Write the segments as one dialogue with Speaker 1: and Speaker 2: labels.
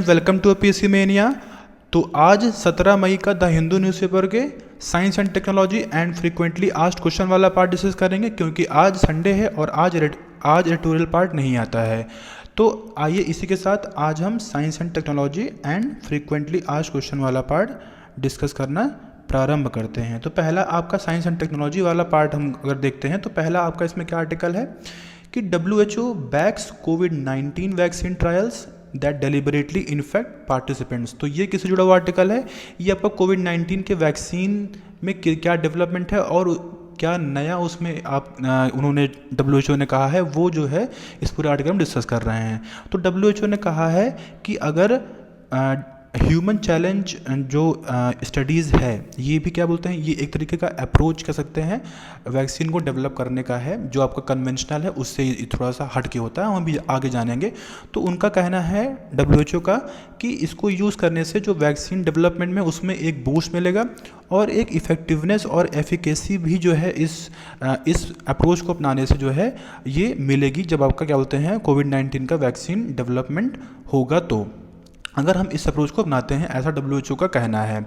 Speaker 1: Welcome to PSC mania. तो आज 17 मई का द हिंदू न्यूज़पेपर के science and technology and frequently asked question वाला पार्ट डिस्कस करेंगे, क्योंकि आज संडे है और आज एडिटोरियल पार्ट नहीं आता है। तो आइए इसी के साथ आज हम science and technology and frequently asked question वाला पार्ट डिस्कस करना प्रारंभ करते हैं। तो पहला आपका साइंस एंड टेक्नोलॉजी वाला पार्ट हम अगर देखते हैं तो पहला आपका इसमें क्या आर्टिकल है कि WHO बैक्स कोविड-19 vaccine trials that deliberately infect participants. तो ये किससे जुड़ा हुआ आर्टिकल है? ये आपका कोविड-19 के वैक्सीन में क्या डेवलपमेंट है और क्या नया उसमें उन्होंने WHO ने कहा है, वो जो है इस पूरे आर्टिकल में डिस्कस कर रहे हैं। तो WHO ने कहा है कि अगर ह्यूमन चैलेंज जो स्टडीज़ है, ये भी क्या बोलते हैं, ये एक तरीके का अप्रोच कह सकते हैं वैक्सीन को डेवलप करने का है, जो आपका कन्वेंशनल है उससे थोड़ा सा हट के होता है, हम भी आगे जानेंगे। तो उनका कहना है WHO का कि इसको यूज़ करने से जो वैक्सीन डेवलपमेंट में उसमें एक बूस्ट मिलेगा और एक इफ़ेक्टिवनेस और एफिकेसी भी जो है इस अप्रोच को अपनाने से जो है ये मिलेगी, जब आपका क्या बोलते हैं कोविड-19 का वैक्सीन डेवलपमेंट होगा। तो अगर हम इस अप्रोच को अपनाते हैं, ऐसा WHO का कहना है।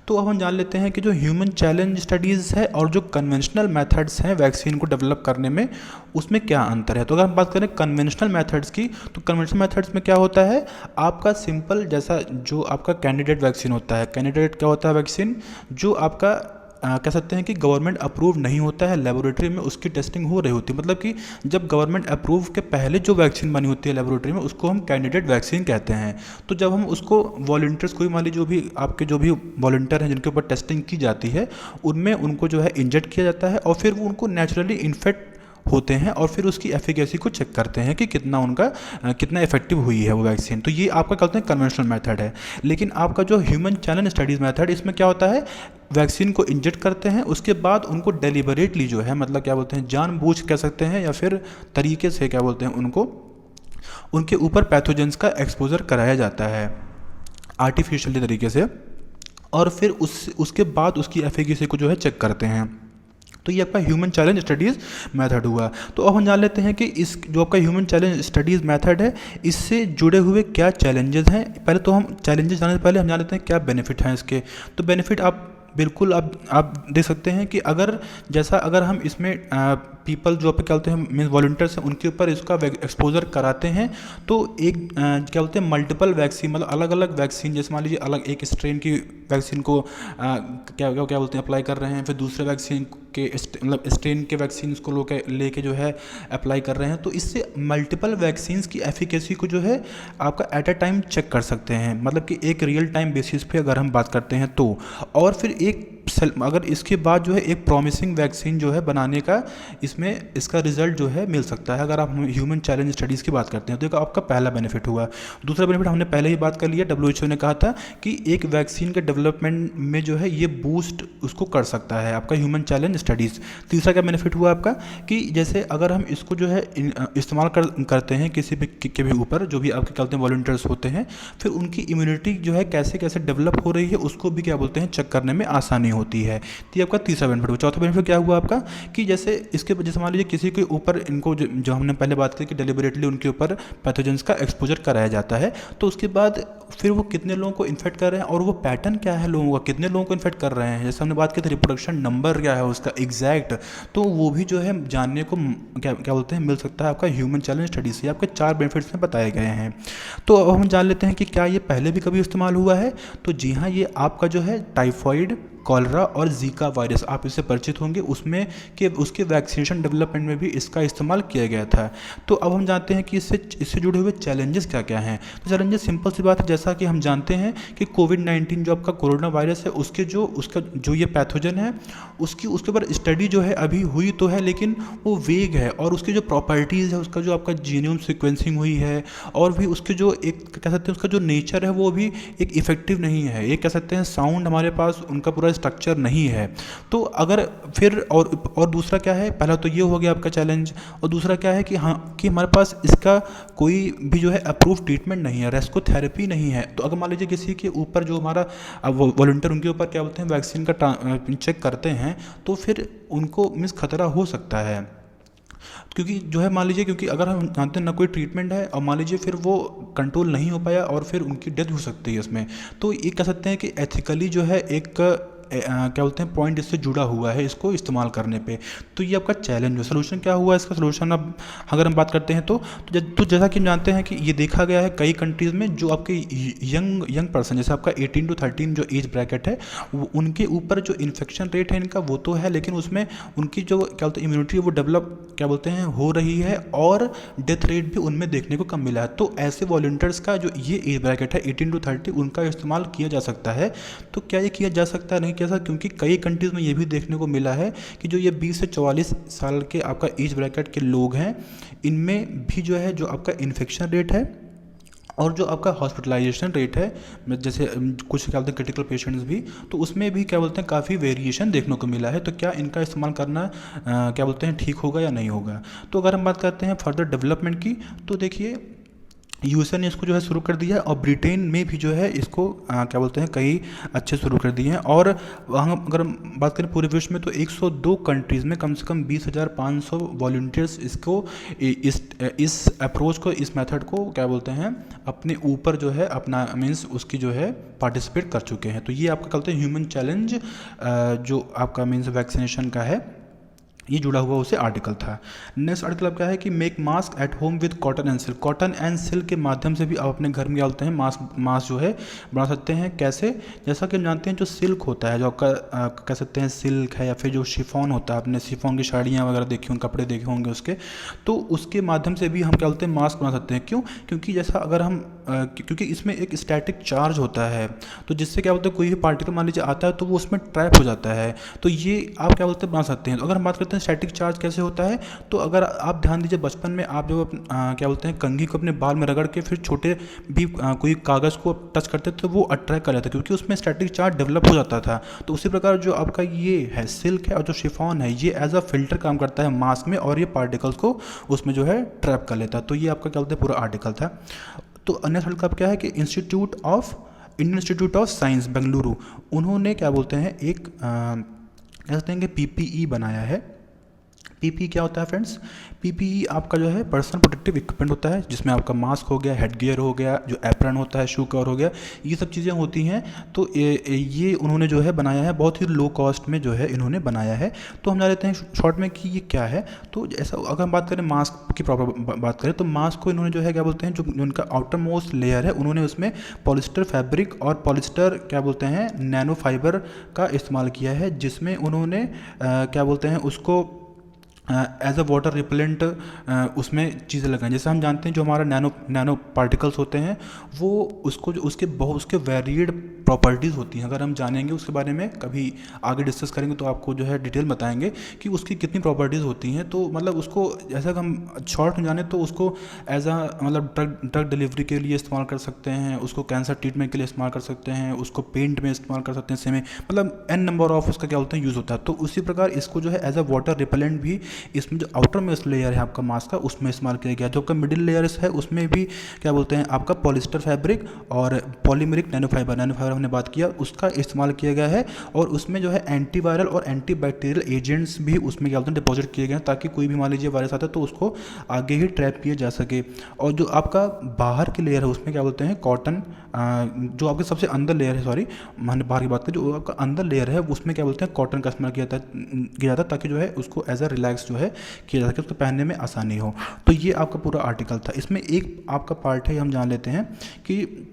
Speaker 1: तो अब हम जान लेते हैं कि जो ह्यूमन चैलेंज स्टडीज़ है और जो कन्वेंशनल मेथड्स हैं वैक्सीन को डेवलप करने में, उसमें क्या अंतर है। तो अगर हम बात करें कन्वेंशनल मेथड्स की, तो कन्वेंशनल मेथड्स में क्या होता है, आपका सिंपल जैसा जो आपका कैंडिडेट वैक्सीन होता है। कैंडिडेट क्या होता है वैक्सीन, जो आपका कह सकते हैं कि गवर्नमेंट अप्रूव नहीं होता है, लेबोरेटरी में उसकी टेस्टिंग हो रही होती है। मतलब कि जब गवर्नमेंट अप्रूव के पहले जो वैक्सीन बनी होती है लेबोरेटरी में, उसको हम कैंडिडेट वैक्सीन कहते हैं। तो जब हम उसको वॉलंटियर्स, कोई मान लीजिए जो भी आपके जो भी वॉलंटियर हैं जिनके ऊपर टेस्टिंग की जाती है, उनमें उनको जो है इंजेक्ट किया जाता है और फिर वो उनको नेचुरली इन्फेक्ट होते हैं और फिर उसकी एफिकेसी को चेक करते हैं कि कितना इफेक्टिव हुई है वो वैक्सीन। तो ये आपका कहते हैं कन्वेंशनल मेथड है। लेकिन आपका जो ह्यूमन चैलेंज स्टडीज़ मेथड, इसमें क्या होता है, वैक्सीन को इंजेक्ट करते हैं, उसके बाद उनको डेलिबरेटली जो है, मतलब क्या बोलते हैं जानबूझ कह सकते हैं या फिर तरीके से क्या बोलते हैं, उनको उनके ऊपर पैथोजेंस का एक्सपोजर कराया जाता है आर्टिफिशियली तरीके से, और फिर उसके बाद उसकी एफिकेसी को जो है चेक करते हैं। तो ये आपका ह्यूमन चैलेंज स्टडीज़ मेथड हुआ। तो अब हम जान लेते हैं कि इस जो आपका ह्यूमन चैलेंज स्टडीज़ मेथड है, इससे जुड़े हुए क्या चैलेंजेस हैं। पहले तो हम चैलेंजेस जानने से पहले हम जान लेते हैं क्या बेनिफिट हैं इसके। तो बेनिफिट आप बिल्कुल आप देख सकते हैं कि अगर हम इसमें पीपल जो क्या बोलते हैं मीन्स वॉलंटियर्स हैं, उनके ऊपर इसका एक्सपोजर कराते हैं, तो एक क्या बोलते हैं मल्टीपल वैक्सीन, मतलब अलग अलग वैक्सीन, जैसे मान लीजिए अलग एक स्ट्रेन की वैक्सीन को क्या बोलते हैं अप्लाई कर रहे हैं, फिर दूसरे वैक्सीन के मतलब स्ट्रेन के वैक्सीन को लेके जो है अप्लाई कर रहे हैं। तो इससे मल्टीपल वैक्सीन्स की एफिकेसी को जो है आपका एट अ टाइम चेक कर सकते हैं, मतलब कि एक रियल टाइम बेसिस पे अगर हम बात करते हैं तो। और फिर अगर इसके बाद जो है एक प्रॉमिसिंग वैक्सीन जो है बनाने का इसमें इसका रिजल्ट जो है मिल सकता है, अगर आप ह्यूमन चैलेंज स्टडीज़ की बात करते हैं। तो आपका पहला बेनिफिट हुआ। दूसरा बेनिफिट हमने पहले ही बात कर लिया, WHO ने कहा था कि एक वैक्सीन के डेवलपमेंट में जो है ये बूस्ट उसको कर सकता है आपका ह्यूमन चैलेंज स्टडीज़। तीसरा क्या बेनिफिट हुआ आपका कि जैसे अगर हम इसको जो है इस्तेमाल करते हैं किसी भी के भी ऊपर, जो भी आपके क्या बोलते हैं वॉलंटियर्स होते हैं, फिर उनकी इम्यूनिटी जो है कैसे कैसे डेवलप हो रही है उसको भी क्या बोलते हैं चेक करने में आसानी होती है। तो ये आपका तीसरा बेनिफिट हुआ। चौथा बेनिफिट क्या हुआ आपका कि जैसे इसके जैसे मान लीजिए किसी के ऊपर इनको जो हमने पहले बात की कि डेलिबरेटली उनके ऊपर पैथोजेंस का एक्सपोजर कराया जाता है, तो उसके बाद फिर वो कितने लोगों को इन्फेक्ट कर रहे हैं और वो पैटर्न क्या है लोगों का, कितने लोगों को इन्फेक्ट कर रहे हैं, जैसे हमने बात की थी रिप्रोडक्शन नंबर क्या है उसका एग्जैक्ट, तो वो भी जो है जानने को क्या बोलते हैं मिल सकता है आपका ह्यूमन चैलेंज स्टडी से। आपके 4 बेनिफिट्स में बताए गए हैं। तो अब हम जान लेते हैं कि क्या ये पहले भी कभी इस्तेमाल हुआ है। तो जी हाँ, ये आपका जो है टाइफॉइड, कॉलरा और जीका वायरस, आप इससे परिचित होंगे, उसके वैक्सीनेशन डेवलपमेंट में भी इसका इस्तेमाल किया गया था। तो अब हम जानते हैं कि इससे जुड़े हुए चैलेंजेस क्या क्या हैं। तो चैलेंजेस सिंपल सी बात है, जैसा कि हम जानते हैं कि कोविड-19 जो आपका कोरोना वायरस है, उसका जो ये पैथोजन है, उसके ऊपर स्टडी जो है अभी हुई तो है, लेकिन वो वेग है, और उसकी जो प्रॉपर्टीज़ है, उसका जो आपका जीनोम सीक्वेंसिंग हुई है, और भी उसके जो एक कह सकते हैं उसका जो नेचर है वो भी एक इफेक्टिव नहीं है। एक कह सकते हैं साउंड हमारे पास उनका पूरा स्ट्रक्चर नहीं है। तो अगर फिर और दूसरा क्या है, पहला तो ये हो गया आपका चैलेंज, और दूसरा क्या है कि हाँ कि हमारे पास इसका कोई भी जो है अप्रूव ट्रीटमेंट नहीं है, रेस्को थेरेपी नहीं है। तो अगर मान लीजिए किसी के ऊपर जो हमारा वॉलंटियर उनके ऊपर क्या बोलते हैं वैक्सीन का चेक करते हैं, तो फिर उनको मीन्स खतरा हो सकता है। क्योंकि जो है मान लीजिए, क्योंकि अगर हम जानते हैं ना कोई ट्रीटमेंट है और मान लीजिए फिर वो कंट्रोल नहीं हो पाया और फिर उनकी डेथ हो सकती है इसमें, तो ये कह सकते हैं कि एथिकली जो है एक क्या बोलते हैं पॉइंट इससे जुड़ा हुआ है इसको इस्तेमाल करने पे। तो ये आपका चैलेंज है। सोल्यूशन क्या हुआ इसका? सोल्यूशन अब अगर हम बात करते हैं तो जैसा कि हम जानते हैं कि ये देखा गया है कई कंट्रीज़ में, जो आपके यंग यंग पर्सन जैसे आपका 18 to 13 जो एज ब्रैकेट है, उनके ऊपर जो इन्फेक्शन रेट है इनका वो तो है, लेकिन उसमें उनकी जो क्या बोलते हैं इम्यूनिटी वो डेवलप क्या बोलते हैं हो रही है, और डेथ रेट भी उनमें देखने को कम मिला है। तो ऐसे वॉलंटियर्स का जो ये एज ब्रैकेट है 18 to 30, उनका इस्तेमाल किया जा सकता है। तो क्या ये किया जा सकता है? नहीं किया जा सकता, क्योंकि कई कंट्रीज़ में ये भी देखने को मिला है कि जो ये 20 से 44 साल के आपका एज ब्रैकेट के लोग हैं, इनमें भी जो है जो आपका इन्फेक्शन रेट है और जो आपका हॉस्पिटलाइजेशन रेट है, जैसे कुछ क्या बोलते हैं क्रिटिकल पेशेंट्स भी, तो उसमें भी क्या बोलते हैं काफ़ी वेरिएशन देखने को मिला है। तो क्या इनका इस्तेमाल करना क्या बोलते हैं ठीक होगा या नहीं होगा? तो अगर हम बात करते हैं फर्दर डेवलपमेंट की, तो देखिए यूएसए ने इसको जो है शुरू कर दिया है, और ब्रिटेन में भी जो है इसको क्या बोलते हैं कई अच्छे शुरू कर दिए हैं। और वहाँ अगर हम बात करें पूरे विश्व में, तो 102 कंट्रीज़ में कम से कम 20,500 वॉलंटियर्स इसको इस अप्रोच को, इस मेथड को क्या बोलते हैं अपने ऊपर जो है अपना मीन्स उसकी जो है पार्टिसिपेट कर चुके हैं। तो ये आपका कहते हैं ह्यूमन चैलेंज जो आपका मीन्स वैक्सीनेशन का है, ये जुड़ा हुआ उससे आर्टिकल था। नेक्स्ट आर्टिकल अब क्या है कि make mask at home with cotton and silk. Cotton and silk के माध्यम से भी आप अपने घर में डालते हैं मास्क जो है बना सकते हैं। कैसे? जैसा कि हम जानते हैं जो सिल्क होता है, जो आपका कह सकते हैं सिल्क है, या फिर जो शिफॉन होता है, आपने शिफॉन की साड़ियाँ वगैरह देखी होंगी, कपड़े देखे होंगे उसके, तो उसके माध्यम से भी हम क्या बोलते हैं मास्क बना सकते हैं। क्यों? क्योंकि जैसा अगर हम क्योंकि इसमें एक स्टैटिक चार्ज होता है, तो जिससे क्या बोलते हैं कोई भी पार्टिकल मान लीजिए आता है तो वो उसमें ट्रैप हो जाता है। तो ये आप क्या बोलते हैं बना सकते हैं। तो अगर हम बात करते हैं स्टैटिक चार्ज कैसे होता है, तो अगर आप ध्यान दीजिए बचपन में आप जब क्या बोलते हैं कंघी को अपने बाल में रगड़ के फिर छोटे भी कोई कागज़ को टच करते थे तो वो अट्रैक्ट कर लेता, क्योंकि उसमें स्टैटिक चार्ज डेवलप हो जाता था। तो उसी प्रकार जो आपका ये है सिल्क है और जो शिफॉन है, ये एज अ फिल्टर काम करता है मास्क में, और ये पार्टिकल्स को उसमें जो है ट्रैप कर लेता है। तो ये आपका क्या बोलते हैं पूरा आर्टिकल था। तो अन्य आर्टिकल का क्या है कि Indian institute of science Bengaluru, उन्होंने क्या बोलते हैं एक कह सकते हैं कि पीपीई बनाया है। पीपीई क्या होता है फ्रेंड्स? पीपीई आपका जो है पर्सनल प्रोटेक्टिव इक्विपमेंट होता है, जिसमें आपका मास्क हो गया, हेड गियर हो गया, जो एप्रन होता है, शू कवर हो गया, ये सब चीज़ें होती हैं। तो ये उन्होंने जो है बनाया है, बहुत ही लो कॉस्ट में जो है इन्होंने बनाया है। तो हम जान लेते हैं शॉर्ट में कि ये क्या है। तो ऐसा अगर हम बात करें मास्क की प्रॉपर बात करें, तो मास्क को इन्होंने जो है क्या बोलते हैं जो उनका आउटर मोस्ट लेयर है, उन्होंने उसमें पॉलिस्टर फैब्रिक और पॉलिस्टर क्या बोलते हैं नैनो फाइबर का इस्तेमाल किया है, जिसमें उन्होंने क्या बोलते हैं उसको एज अ वाटर रिपेलेंट उसमें चीज़ें लगाएं। जैसे हम जानते हैं जो हमारा नैनो पार्टिकल्स होते हैं, वो उसको जो उसके वेरिएड प्रॉपर्टीज़ होती हैं। अगर हम जानेंगे उसके बारे में, कभी आगे डिस्कस करेंगे तो आपको जो है डिटेल बताएंगे कि उसकी कितनी प्रॉपर्टीज़ होती हैं। तो मतलब उसको जैसा कि हम शॉर्ट में जाने तो उसको एज अ मतलब ड्रग डिलीवरी के लिए इस्तेमाल कर सकते हैं, उसको कैंसर ट्रीटमेंट के लिए इस्तेमाल कर सकते हैं, उसको पेंट में इस्तेमाल कर सकते हैं, सेमे मतलब एन नंबर ऑफ उसका क्या बोलते हैं यूज़ होता है। तो उसी प्रकार इसको जो है एज अ वाटर रिपेलेंट भी इसमें जो आउटर मोस्ट लेयर है आपका मास्क का, उसमें इस्तेमाल किया गया। जो आपका मिडिल लेयर्स है उसमें भी क्या बोलते हैं आपका पॉलिस्टर फैब्रिक और पॉलीमेरिक नैनो फाइबर हमने बात किया, उसका इस्तेमाल किया गया है। और उसमें जो है एंटीवायरल और एंटीबैक्टीरियल एजेंट्स भी उसमें क्या बोलते हैं डिपॉजिट किए गए हैं, ताकि कोई भी मान लीजिए वायरस आता है तो उसको आगे ही ट्रैप किया जा सके। और जो आपका बाहर की लेयर है उसमें क्या बोलते हैं कॉटन, जो आपके सबसे अंदर लेयर है, सॉरी मैंने बाहर की बात करी, जो आपका अंदर लेयर है उसमें क्या बोलते हैं कॉटन का इस्तेमाल किया जाता है, ताकि जो है उसको एज अ रिलैक्स जो है किया जा सके, उसको पहनने में आसानी हो। तो ये आपका पूरा आर्टिकल था। इसमें एक आपका पार्ट है, हम जान लेते हैं कि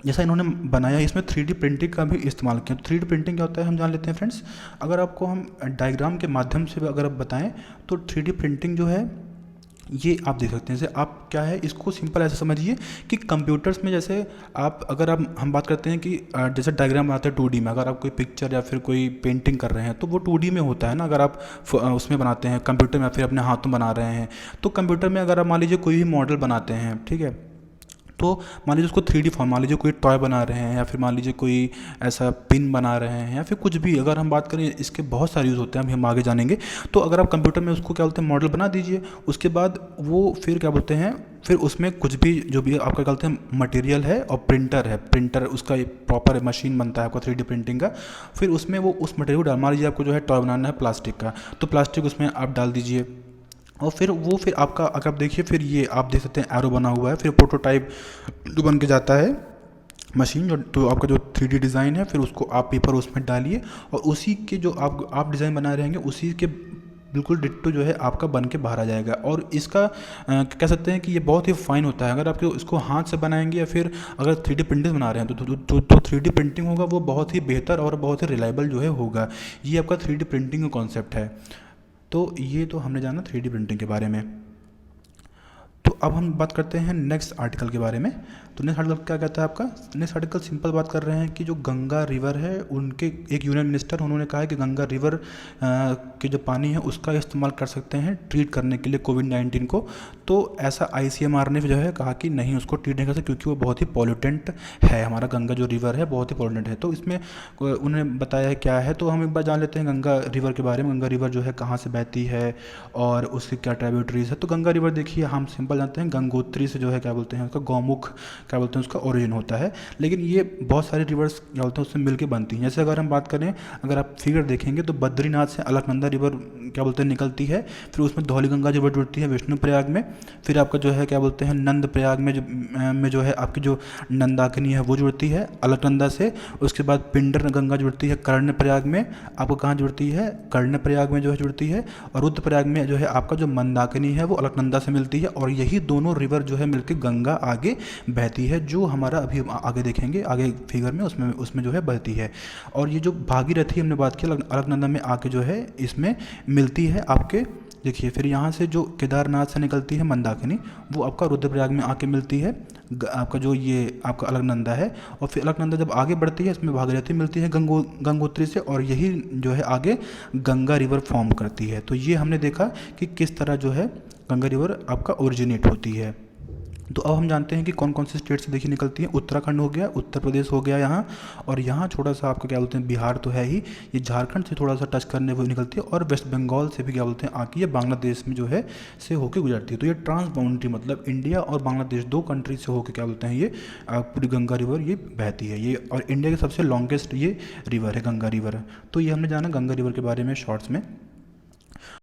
Speaker 1: जैसा इन्होंने बनाया है इसमें 3D प्रिंटिंग का भी इस्तेमाल किया। 3D प्रिंटिंग क्या होता है हम जान लेते हैं फ्रेंड्स। अगर आपको हम डायग्राम के माध्यम से अगर आप बताएं तो 3D प्रिंटिंग जो है ये आप देख सकते हैं। जैसे आप क्या है इसको सिंपल ऐसे समझिए कि कंप्यूटर्स में जैसे अगर हम बात करते हैं कि जैसे डायग्राम बनाते हैं 2D में, अगर आप कोई पिक्चर या फिर कोई पेंटिंग कर रहे हैं तो वो 2D में होता है ना। अगर आप उसमें बनाते हैं कंप्यूटर में या फिर अपने हाथों बना रहे हैं, तो कंप्यूटर में अगर आप मान लीजिए कोई भी मॉडल बनाते हैं, ठीक है, तो मान लीजिए उसको 3D फॉर्म, मान लीजिए कोई टॉय बना रहे हैं या फिर मान लीजिए कोई ऐसा पिन बना रहे हैं या फिर कुछ भी, अगर हम बात करें इसके बहुत सारे यूज़ होते हैं, हम आगे जानेंगे। तो अगर आप कंप्यूटर में उसको क्या बोलते हैं मॉडल बना दीजिए, उसके बाद वो फिर क्या बोलते हैं फिर उसमें कुछ भी जो भी आपका क्या बोलते हैं मटेरियल है और प्रिंटर है, प्रिंटर उसका एक प्रॉपर मशीन बनता है आपका 3D प्रिंटिंग का। फिर उसमें वो उस मटेरियल को डाल, मान लीजिए आपको जो है टॉय बनाना है प्लास्टिक का, तो प्लास्टिक उसमें आप डाल दीजिए और फिर आपका अगर आप देखिए, फिर ये आप देख सकते हैं एरो बना हुआ है, फिर प्रोटोटाइप जो बन के जाता है मशीन जो, तो आपका जो 3D डिज़ाइन है, फिर उसको आप पेपर उसमें डालिए और उसी के जो आप डिज़ाइन बना रहेंगे उसी के बिल्कुल डिट्टो जो है आपका बन के बाहर आ जाएगा। और इसका कह सकते हैं कि ये बहुत ही फाइन होता है। अगर आप इसको हाथ से बनाएंगे या फिर अगर 3D प्रिंटिंग बना रहे हैं तो जो 3D प्रिंटिंग होगा वो बहुत ही बेहतर और बहुत ही रिलायबल जो है होगा। ये आपका 3D प्रिंटिंग का कॉन्सेप्ट है। तो ये तो हमने जाना 3D प्रिंटिंग के बारे में। तो अब हम बात करते हैं नेक्स्ट आर्टिकल के बारे में। तो नेक्स्ट आर्टिकल क्या कहता है आपका? नेक्स्ट आर्टिकल सिंपल बात कर रहे हैं कि जो गंगा रिवर है, उनके एक यूनियन मिनिस्टर उन्होंने कहा है कि गंगा रिवर के जो पानी है उसका इस्तेमाल कर सकते हैं ट्रीट करने के लिए कोविड-19 को। तो ऐसा ICMR ने जो है कहा कि नहीं, उसको ट्रीट नहीं कर सकते क्योंकि वो बहुत ही पॉल्यूटेंट है। हमारा गंगा जो रिवर है बहुत ही पॉल्यूटेंट है। तो इसमें उन्होंने बताया है क्या है, तो हम एक बार जान लेते हैं गंगा रिवर के बारे में। गंगा रिवर जो है कहाँ से बहती है और उसकी क्या ट्राइब्यूटरीज है। तो गंगा रिवर देखिए, हम सिंपल जानते हैं गंगोत्री से जो है क्या बोलते हैं उसका गौमुख क्या बोलते हैं उसका ओरिजिन होता है। लेकिन ये बहुत सारी रिवर्स क्या बोलते हैं उससे मिलके बनती हैं। जैसे अगर हम बात करें, अगर आप फिगर देखेंगे तो बद्रीनाथ से अलकनंदा रिवर क्या बोलते हैं निकलती है, फिर उसमें धौलीगंगा रिवर जुड़ती है विष्णु प्रयाग में, फिर आपका जो है क्या बोलते हैं नंद प्रयाग में जो है आपकी जो नंदाकिनी है वो जुड़ती है अलकनंदा से। उसके बाद पिंडर गंगा जुड़ती है कर्ण प्रयाग में। आपको कहाँ जुड़ती है? कर्ण प्रयाग में जो है जुड़ती है। और रुद्र प्रयाग में जो है आपका जो मंदाकिनी है वो अलकनंदा से मिलती है। और यही दोनों रिवर जो है मिलकर गंगा आगे बहती है, जो हमारा अभी आगे देखेंगे आगे फिगर में उसमें जो है बहती है। और ये जो भागीरथी हमने बात की अलकनंदा में आके जो है इसमें मिलती है आपके। देखिए फिर यहाँ से जो केदारनाथ से निकलती है मंदाकिनी, वो आपका रुद्रप्रयाग में आके मिलती है आपका जो ये आपका अलकनंदा है। और फिर अलकनंदा जब आगे बढ़ती है इसमें भागीरथी मिलती है गंगोत्री से, और यही जो है आगे गंगा रिवर फॉर्म करती है। तो ये हमने देखा कि किस तरह जो है गंगा रिवर आपका ओरिजिनेट होती है। तो अब हम जानते हैं कि कौन कौन सी स्टेट से देखिए निकलती हैं। उत्तराखंड हो गया, उत्तर प्रदेश हो गया यहाँ, और यहाँ थोड़ा सा आपका क्या बोलते हैं बिहार तो है ही, ये झारखंड से थोड़ा सा टच करने वो निकलती है, और वेस्ट बंगाल से भी क्या बोलते हैं आके ये बांग्लादेश में जो है से होके गुजरती है। तो ये ट्रांस बाउंड्री मतलब इंडिया और बांग्लादेश दो कंट्री से होकर क्या बोलते हैं ये पूरी गंगा रिवर ये बहती है ये, और इंडिया की सबसे लॉन्गेस्ट ये रिवर है गंगा रिवर। तो ये हमने जाना गंगा रिवर के बारे में शॉर्ट्स में।